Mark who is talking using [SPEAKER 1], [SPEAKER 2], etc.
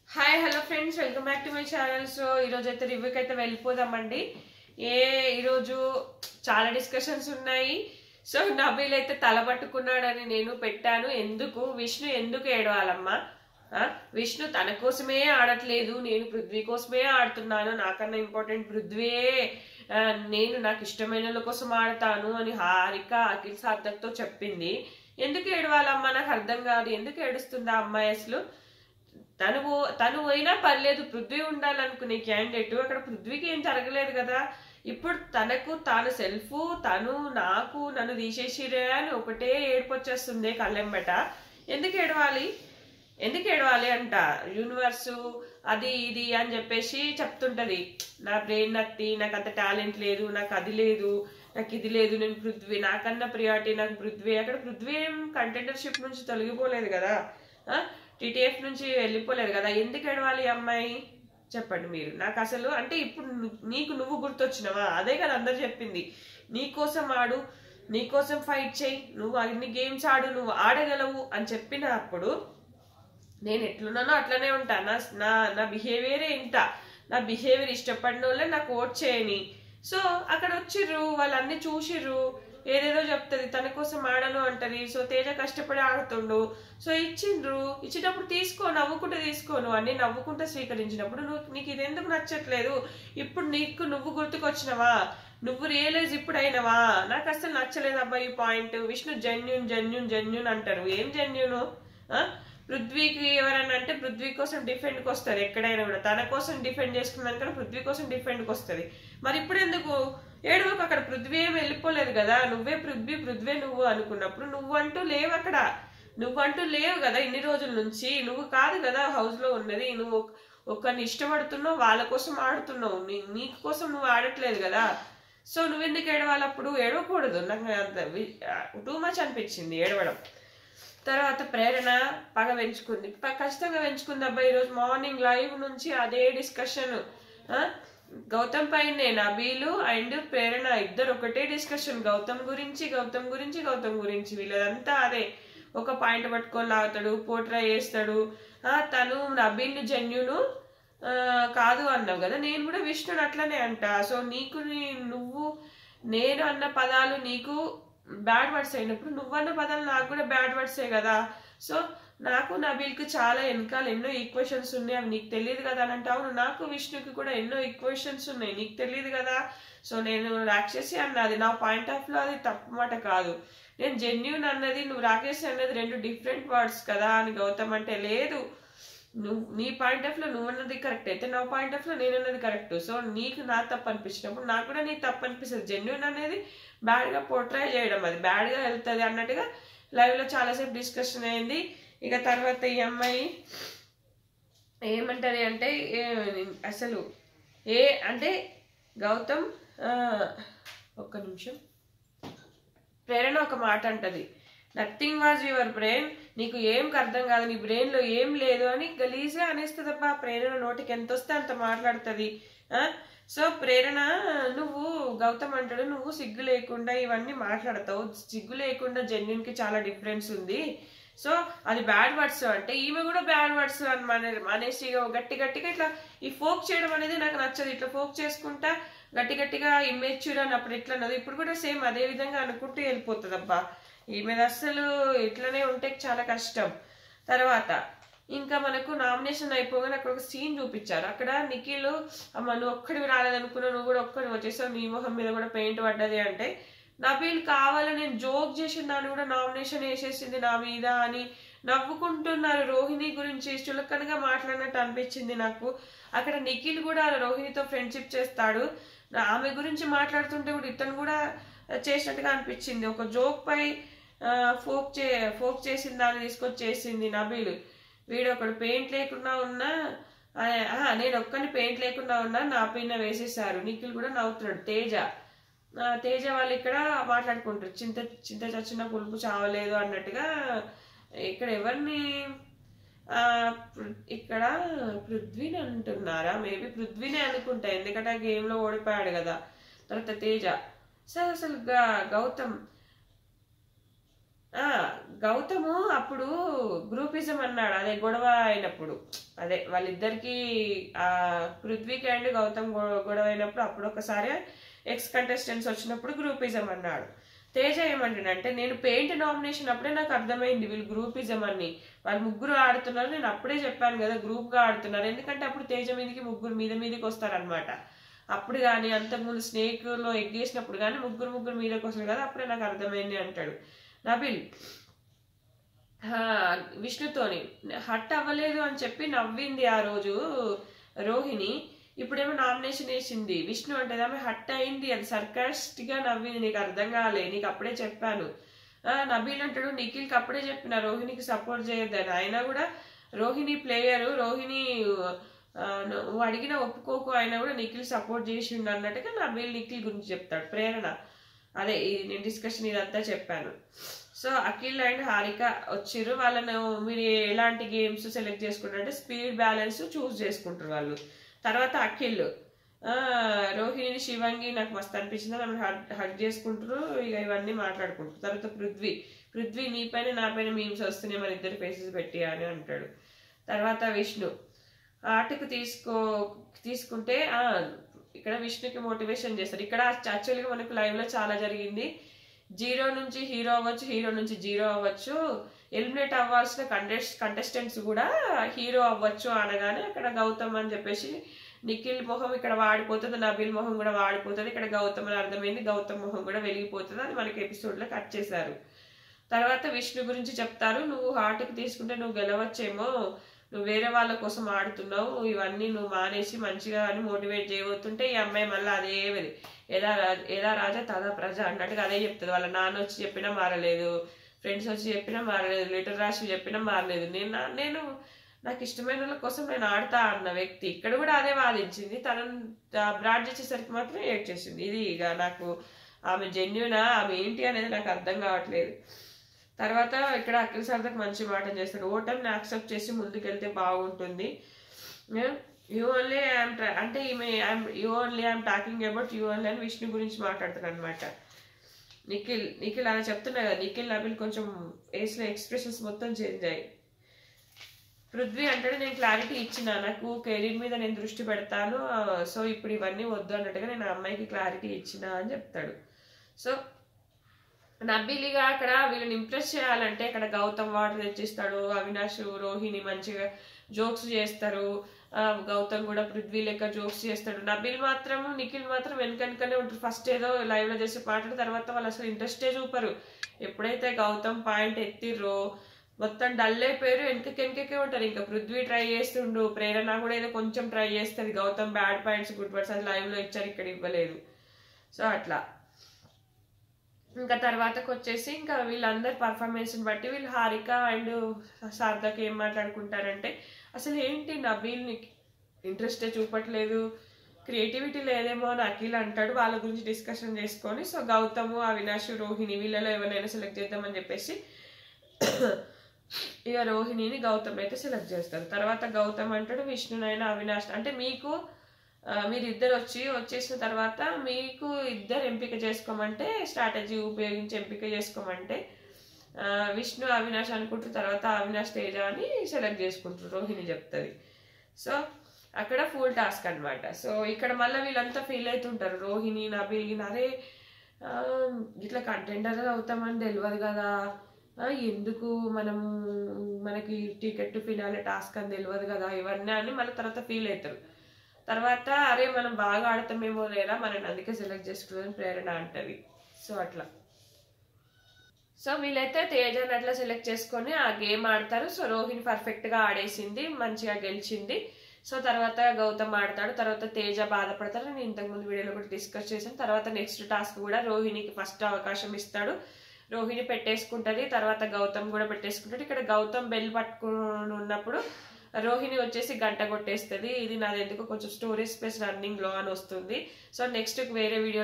[SPEAKER 1] Hi hello friends, welcome back to my channel. So ఈరోజు అయితే రివ్యూకి అయితే వెళ్ళిపోదామండి. ఈరోజు చాలా డిస్కషన్స్ ఉన్నాయి. సో నబీల్ అయితే తల పట్టుకున్నాడని నేను పెట్టాను. విష్ణు ఎందుకు ఏడవాలమ్మా? విష్ణు తన కోసమే ఆడట్లేదు, నేను పృథ్వీ కోసమే ఆడుతున్నాను, నాకన్నా ఇంపార్టెంట్ పృథ్వీయే, నేను నాకు ఇష్టమైన కోసం ఆడతాను అని హారిక అఖిల్ సార్థక్తో చెప్పింది. ఎందుకు ఏడవాలమ్మా? నాకు అర్థం కాదు. ఎందుకు ఏడుస్తుందా అమ్మాయి? అసలు తను పోయినా పర్లేదు, పృథ్వీ ఉండాలనుకునే క్యాండిడేట్ అక్కడ పృథ్వీకి ఏం జరగలేదు కదా. ఇప్పుడు తాను సెల్ఫ్, నన్ను తీసేసిరే అని ఒకటే ఏడుపు వచ్చేస్తుంది కళ్ళెంబట. ఎందుకు ఏడవాలి అంట. యూనివర్సు అది ఇది అని చెప్పేసి చెప్తుంటది. నా బ్రెయిన్ నత్తి, నాకు అంత టాలెంట్ లేదు, నాకు అది లేదు, నాకు ఇది లేదు, నేను పృథ్వీ, నాకన్నా ప్రియారిటీ నాకు పృథ్వీ. అక్కడ పృథ్వీ ఏం కంటెండర్షిప్ నుంచి తొలగిపోలేదు కదా, టీటీఎఫ్ నుంచి వెళ్ళిపోలేదు కదా. ఎందుకు ఏడవాలి అమ్మాయి? చెప్పండి మీరు నాకు. అసలు అంటే ఇప్పుడు నువ్వు గుర్తొచ్చినవా? అదే కదా అందరు చెప్పింది. నీకోసం ఆడు, నీకోసం ఫైట్ చేయి, నువ్వు అన్ని గేమ్స్ ఆడు, నువ్వు ఆడగలవు అని చెప్పినప్పుడు నేను ఎట్లున్నానో అట్లనే ఉంటా. నా బిహేవియరే ఇంత, నా బిహేవియర్ ఇష్టపడిన వాళ్ళే నాకు ఓట్ చేయని. సో అక్కడ వచ్చిర్రు, వాళ్ళన్నీ చూసిర్రు, ఏదేదో చెప్తుంది, తన కోసం ఆడను అంటది. సో తేజ కష్టపడి ఆడుతుండు. సో ఇచ్చినప్పుడు నవ్వుకుంటూ తీసుకోను అన్ని నవ్వుకుంటూ స్వీకరించినప్పుడు నీకు ఇది ఎందుకు నచ్చట్లేదు? ఇప్పుడు నువ్వు గుర్తుకొచ్చినవా? నువ్వు రియలైజ్ ఇప్పుడు అయినవా? నాకు అసలు నచ్చలేదు అబ్బాయి ఈ పాయింట్. విష్ణు జెన్యూన్ అంటారు. ఏం జెన్యూను? పృథ్వీకి ఎవరన్నా అంటే పృథ్వీ కోసం డిఫెండ్కి వస్తారు. ఎక్కడైనా కూడా తన కోసం డిఫెండ్ చేసుకున్నాను కానీ పృథ్వీ కోసం డిఫెండ్కి వస్తుంది. మరి ఇప్పుడు ఎందుకు ఏడవకు? అక్కడ పృథ్వీ ఏం వెళ్ళిపోలేదు కదా. నువ్వే పృథ్వీ నువ్వు అనుకున్నప్పుడు నువ్వంటూ లేవు అక్కడ. నువ్వంటూ లేవు కదా ఇన్ని రోజుల నుంచి. నువ్వు కాదు కదా హౌస్ లో ఉన్నది. నువ్వు ఒకరిని ఇష్టపడుతున్నావు, వాళ్ళ కోసం ఆడుతున్నావు, నీ కోసం నువ్వు ఆడట్లేదు కదా. సో నువ్వెందుకు ఏడవాలి? అప్పుడు ఏడవకూడదు. నాకు అంత టూ మచ్ అనిపించింది ఏడవడం. తర్వాత ప్రేరణ పగ పెంచుకుంది, ఖచ్చితంగా పెంచుకుంది అబ్బాయి. ఈరోజు మార్నింగ్ లైవ్ నుంచి అదే డిస్కషన్. గౌతమ్ పైనే నబీలు అండ్ ప్రేరణ ఇద్దరు ఒకటే డిస్కషన్. గౌతమ్ గురించి వీళ్ళదంతా అదే. ఒక పాయింట్ పట్టుకొని లాగుతాడు, పోట్రా చేస్తాడు. తను నబీల్ జెన్యూను కాదు అన్నావు కదా, నేను కూడా విష్ణుని అట్లనే అంట. సో నేను అన్న పదాలు నీకు బ్యాడ్ వర్డ్స్ అయినప్పుడు నువ్వన్న పదాలు నాకు కూడా బ్యాడ్ వర్డ్సే కదా. సో నాకు నబీల్కి చాలా వెనకాల ఎన్నో ఈక్వేషన్స్ ఉన్నాయి, అవి నీకు తెలియదు కదా అని అంటే, అవును నాకు విష్ణుకి కూడా ఎన్నో ఈక్వేషన్స్ ఉన్నాయి, నీకు తెలియదు కదా. సో నేను రాక్షసి అన్నది నా పాయింట్ ఆఫ్ లో అది తప్పు మాట కాదు. నేను జెన్యూన్ అన్నది, నువ్వు రాక్షసి అన్నది రెండు డిఫరెంట్ వర్డ్స్ కదా అని గౌతమ్ అంటే, లేదు నీ పాయింట్ ఆఫ్ లో నువ్వు అన్నది కరెక్ట్ అయితే నా పాయింట్ ఆఫ్ లో నేను అన్నది కరెక్ట్. సో నీకు నా తప్పు అనిపించినప్పుడు నాకు కూడా నీ తప్పు అనిపిస్తుంది. జెన్యూన్ అనేది బ్యాడ్ గా పోర్ట్రై చేయడం, అది బ్యాడ్ గా వెళ్తుంది అన్నట్టుగా లైవ్ లో చాలాసేపు డిస్కషన్ అయింది. ఇక తర్వాత ఈ అమ్మాయి ఏమంటది అంటే, అసలు అంటే గౌతమ్ ఒక్క నిమిషం, ప్రేరణ ఒక మాట అంటది, నథింగ్ వాజ్ యువర్ బ్రెయిన్, నీకు ఏం అర్థం కాదు, నీ బ్రెయిన్ లో ఏం లేదు అని గలీజ్గా అనేస్తుంది. తప్ప ప్రేరణ నోటికి ఎంత వస్తే అంత మాట్లాడుతుంది. సో ప్రేరణ, నువ్వు గౌతమ్ అంటాడు, నువ్వు సిగ్గు లేకుండా ఇవన్నీ మాట్లాడతావు, సిగ్గు లేకుండా జెన్యున్ కి చాలా డిఫరెన్స్ ఉంది. సో అది బ్యాడ్ వర్డ్స్ అంటే ఈమె కూడా బ్యాడ్ వర్డ్స్ అని అనేసి గట్టిగా ఇట్లా ఈ ఫోక్ చేయడం అనేది నాకు నచ్చదు. ఇట్లా ఫోక్ చేసుకుంటా గట్టిగా ఇమ్మెచ్యూర్ అన్నప్పుడు ఎట్లా అన్నది ఇప్పుడు కూడా సేమ్ అదే విధంగా అనుకుంటూ వెళ్ళిపోతుంది. అబ్బా ఈమె అస్సలు ఇట్లనే ఉంటే చాలా కష్టం. తర్వాత ఇంకా మనకు నామినేషన్ అయిపోగానే అక్కడ ఒక సీన్ చూపించారు. అక్కడ నిఖిల్, అమ్మ నువ్వు ఒక్కడివి రాలేదనుకున్నావు, నువ్వు కూడా ఒక్కడివి వచ్చేసావు, నీ మొహం మీద కూడా పెయింట్ పడ్డది అంటే, నబీల్ కావాలని నేను జోక్ చేసిన దాన్ని కూడా నామినేషన్ వేసేసింది నా మీద అని నవ్వుకుంటున్నారు. రోహిణి గురించి చులకనగా మాట్లాడినట్టు అనిపించింది నాకు. అక్కడ నిఖిల్ కూడా రోహిణితో ఫ్రెండ్షిప్ చేస్తాడు, ఆమె గురించి మాట్లాడుతుంటే కూడా ఇతను కూడా చేసినట్టుగా అనిపించింది. ఒక జోక్ పై ఫోక్ చేసిన దాన్ని తీసుకొచ్చేసింది నబీల్. వీడు ఒకడు పెయింట్ లేకుండా ఉన్నా, నేను ఒక్కని పెయింట్ లేకుండా ఉన్నా నా పైన వేసేసారు. నిఖిల్ కూడా నవ్వుతున్నాడు. తేజ వాళ్ళు ఇక్కడ మాట్లాడుకుంటారు, చింత చచ్చిన పులుపు చావలేదు అన్నట్టుగా. ఇక్కడ ఎవరిని ఇక్కడ పృథ్వీని అంటున్నారా? మేబీ పృథ్వీనే అనుకుంటా, ఎందుకంటే ఆ గేమ్ లో ఓడిపోయాడు కదా. తర్వాత తేజ, సార్ అసలు గౌతమ్ ఆ గౌతము అప్పుడు గ్రూపిజం అన్నాడు, అదే గొడవ అయినప్పుడు, అదే వాళ్ళిద్దరికి ఆ పృథ్వీకి అండ్ గౌతమ్ గొడవ అయినప్పుడు అప్పుడు ఒకసారి ఎక్స్ కంటెస్టెంట్స్ వచ్చినప్పుడు గ్రూపిజం అన్నాడు. తేజ ఏమంటాడంటే, నేను పెయింట్ నామినేషన్ అప్పుడే నాకు అర్థమైంది వీళ్ళు గ్రూపిజం అని, వాళ్ళు ముగ్గురు ఆడుతున్నారు, నేను అప్పుడే చెప్పాను కదా గ్రూప్ గా ఆడుతున్నారు, ఎందుకంటే అప్పుడు తేజ మీదకి ముగ్గురు మీదకి వస్తారనమాట. అప్పుడు కానీ అంతకుముందు స్నేక్ లో ఎగ్గేసినప్పుడు కానీ ముగ్గురు మీదకి వస్తారు కదా, అప్పుడే నాకు అర్థమైంది అంటాడు. నబిల్ విష్ణుతోని హట్ అవ్వలేదు అని చెప్పి నవ్వింది ఆ రోజు రోహిణి, ఇప్పుడేమో నామినేషన్ వేసింది విష్ణు అంటే ఆమె హట్ అయింది, అది సర్కాస్టిక్ గా నవ్వింది, నీకు అర్థం కాలే, నీకు అప్పుడే చెప్పాను. నబీల్ అంటాడు, నిఖిల్కి అప్పుడే చెప్పిన రోహిణికి సపోర్ట్ చేయొద్దని, అయినా కూడా రోహిణి ప్లేయరు, రోహిణి నువ్వు అడిగిన ఒప్పుకోకు, అయినా కూడా నిఖిల్ సపోర్ట్ చేసిండు అన్నట్టుగా నబీల్ నిఖిల్ గురించి చెప్తాడు. ప్రేరణ అదే నేను డిస్కషన్ ఇదంతా చెప్పాను. సో అఖిల్ అండ్ హారిక వచ్చిర్రు, వాళ్ళను మీరు ఎలాంటి గేమ్స్ సెలెక్ట్ చేసుకుంటారు అంటే స్పీడ్ బ్యాలెన్స్ చూస్ చేసుకుంటారు వాళ్ళు. తర్వాత అఖిల్ రోహిణి శివంగి నాకు మస్తు అనిపించింది, ఆమె హగ్ చేసుకుంటారు, ఇక ఇవన్నీ మాట్లాడుకుంటారు. తర్వాత పృథ్వీ నీ పైన నా పైన మీమ్స్ వస్తున్నాయి మన ఇద్దరు ఫేసెస్ పెట్టి అని అంటాడు. తర్వాత విష్ణు ఆటకు తీసుకుంటే ఇక్కడ విష్ణుకి మోటివేషన్ చేస్తారు. ఇక్కడ యాక్చువల్గా మనకు లైవ్ లో చాలా జరిగింది, జీరో నుంచి హీరో అవ్వచ్చు, హీరో నుంచి జీరో అవ్వచ్చు, ఎలిమినేట్ అవ్వాల్సిన కంటెస్టెంట్స్ కూడా హీరో అవ్వచ్చు అనగానే అక్కడ గౌతమ్ అని చెప్పేసి నిఖిల్ మొహం ఇక్కడ వాడిపోతుంది, నబీల్ మొహం కూడా వాడిపోతుంది, ఇక్కడ గౌతమ్ అని అర్థమైంది, గౌతమ్ మొహం కూడా వెలిగిపోతుంది, అది మనకి ఎపిసోడ్ లో కట్ చేశారు. తర్వాత విష్ణు గురించి చెప్తారు, నువ్వు హార్ట్కి తీసుకుంటే నువ్వు గెలవచ్చేమో, నువ్వు వేరే వాళ్ళ కోసం ఆడుతున్నావు, ఇవన్నీ నువ్వు మానేసి మంచిగా అని మోటివేట్ చేయబోతుంటే ఈ అమ్మాయి మళ్ళీ అదే ఏదా రాజా తదా ప్రజ అన్నట్టుగా అదే చెప్తుంది. వాళ్ళ నాన్న వచ్చి చెప్పినా మారలేదు, ఫ్రెండ్స్ వచ్చి చెప్పినా మారలేదు, లెటర్ రాసి చెప్పినా మారలేదు, నేను నాకు ఇష్టమైన వాళ్ళ కోసం నేను ఆడతా అన్న వ్యక్తి ఇక్కడ కూడా అదే వాదించింది, తనను బ్రాడ్ చేసేసరికి మాత్రం ఏడ్ చేసింది. ఇది ఇక నాకు ఆమె జెన్యునా ఆమె ఏంటి అనేది నాకు అర్థం కావట్లేదు. తర్వాత ఇక్కడ అఖిల్ సర్దార్ మంచి మాట చేస్తాడు, ఓటమిని యాక్సెప్ట్ చేసి ముందుకెళ్తే బాగుంటుంది, యూ ఓన్లీ అంటే you only I'm talking about you only అని విష్ణు గురించి మాట్లాడతాడు అనమాట. నిఖిల్ అలా చెప్తున్నా కదా, నిఖిల్ నబిల్ కొంచెం ఫేస్లో ఎక్స్ప్రెషన్స్ మొత్తం చేంజ్ అయ్యాయి. పృథ్వీ అంటాడు, నేను క్లారిటీ ఇచ్చిన, నాకు కెరీర్ మీద నేను దృష్టి పెడతాను, సో ఇప్పుడు ఇవన్నీ వద్దు అన్నట్టుగా నేను ఆ అమ్మాయికి క్లారిటీ ఇచ్చిన అని చెప్తాడు. సో నబిలిగా అక్కడ వీళ్ళని ఇంప్రెస్ చేయాలంటే ఇక్కడ గౌతమ్ వాటర్ తెచ్చిస్తాడు, అవినాష్ రోహిణి మంచిగా జోక్స్ చేస్తారు, గౌతమ్ కూడా పృథ్వీ లెక్క జోక్స్ చేస్తాడు, నబిల్ మాత్రం నిఖిల్ మాత్రం వెనకనే ఉంటారు, ఫస్ట్ ఏదో లైవ్ లో చేసి మాట్లాడు, తర్వాత వాళ్ళు అసలు ఇంట్రెస్టే చూపరు. ఎప్పుడైతే గౌతమ్ పాయింట్ ఎత్తిర్రో మొత్తం డల్ అయిపోయారు, వెనకకే ఉంటారు. ఇంకా పృథ్వీ ట్రై చేస్తుండు, ప్రేరణ కూడా ఏదో కొంచెం ట్రై చేస్తుంది, Gautam bad points good points అది లైవ్ లో ఇచ్చారు, ఇక్కడ ఇవ్వలేదు. సో అట్లా ఇంకా తర్వాతకు వచ్చేసి ఇంకా వీళ్ళందరి పర్ఫార్మెన్స్ని బట్టి వీళ్ళు హారిక అండ్ శారదకి ఏం మాట్లాడుకుంటారంటే, అసలు ఏంటి నబీల్ని ఇంట్రెస్టే చూపట్లేదు, క్రియేటివిటీ లేదేమో అని అఖిల్ అంటాడు, వాళ్ళ గురించి డిస్కషన్ చేసుకొని సో గౌతము అవినాష్ రోహిణి వీళ్ళలో ఎవరినైనా సెలెక్ట్ చేద్దామని చెప్పేసి ఇక రోహిణిని గౌతమ్ అయితే సెలెక్ట్ చేస్తారు. తర్వాత గౌతమ్ అంటాడు, విష్ణునైనా అవినాష్ అంటే మీరు ఇద్దరు వచ్చేసిన తర్వాత మీకు ఇద్దరు ఎంపిక చేసుకోమంటే స్ట్రాటజీ ఉపయోగించి ఎంపిక చేసుకోమంటే విష్ణు అవినాష్ అనుకుంటారు, తర్వాత అవినాష్ తేజ అని సెలెక్ట్ చేసుకుంటారు రోహిణి చెప్తుంది. సో అక్కడ ఫుల్ టాస్క్ అనమాట. సో ఇక్కడ మళ్ళీ వీళ్ళంతా ఫీల్ అవుతుంటారు, రోహిణి నబీల్ అరే ఇట్లా కంటెండర్ అవుతామని తెలియదు కదా, ఎందుకు మనకి టికెట్ ఫినాలే టాస్క్ అని తెలియదు కదా, ఇవన్నీ అని మళ్ళీ తర్వాత ఫీల్ అవుతారు. తర్వాత అరే మనం బాగా ఆడతామేమో లేదా మనని అందుకే సెలెక్ట్ చేసుకుందని ప్రేరణ అంటది. సో అట్లా సో వీళ్ళైతే తేజని అట్లా సెలెక్ట్ చేసుకొని ఆ గేమ్ ఆడతారు. సో రోహిణి పర్ఫెక్ట్ గా ఆడేసింది, మంచిగా గెలిచింది. సో తర్వాత గౌతమ్ ఆడతాడు, తర్వాత తేజ బాధపడతారు, నేను ఇంతకుముందు వీడియోలో కూడా డిస్కస్ చేశాను. తర్వాత నెక్స్ట్ టాస్క్ కూడా రోహిణికి ఫస్ట్ అవకాశం ఇస్తాడు, రోహిణి పెట్టేసుకుంటది, తర్వాత గౌతమ్ కూడా పెట్టేసుకుంటాడు. ఇక్కడ గౌతమ్ బెల్ పట్టుకుని ఉన్నప్పుడు రోహిణి వచ్చేసి గంట కొట్టేస్తుంది, ఇది నాది ఎందుకు కొంచెం స్టోరేజ్ స్పేస్ రన్నింగ్ లో అని వస్తుంది. సో నెక్స్ట్ వేరే వీడియో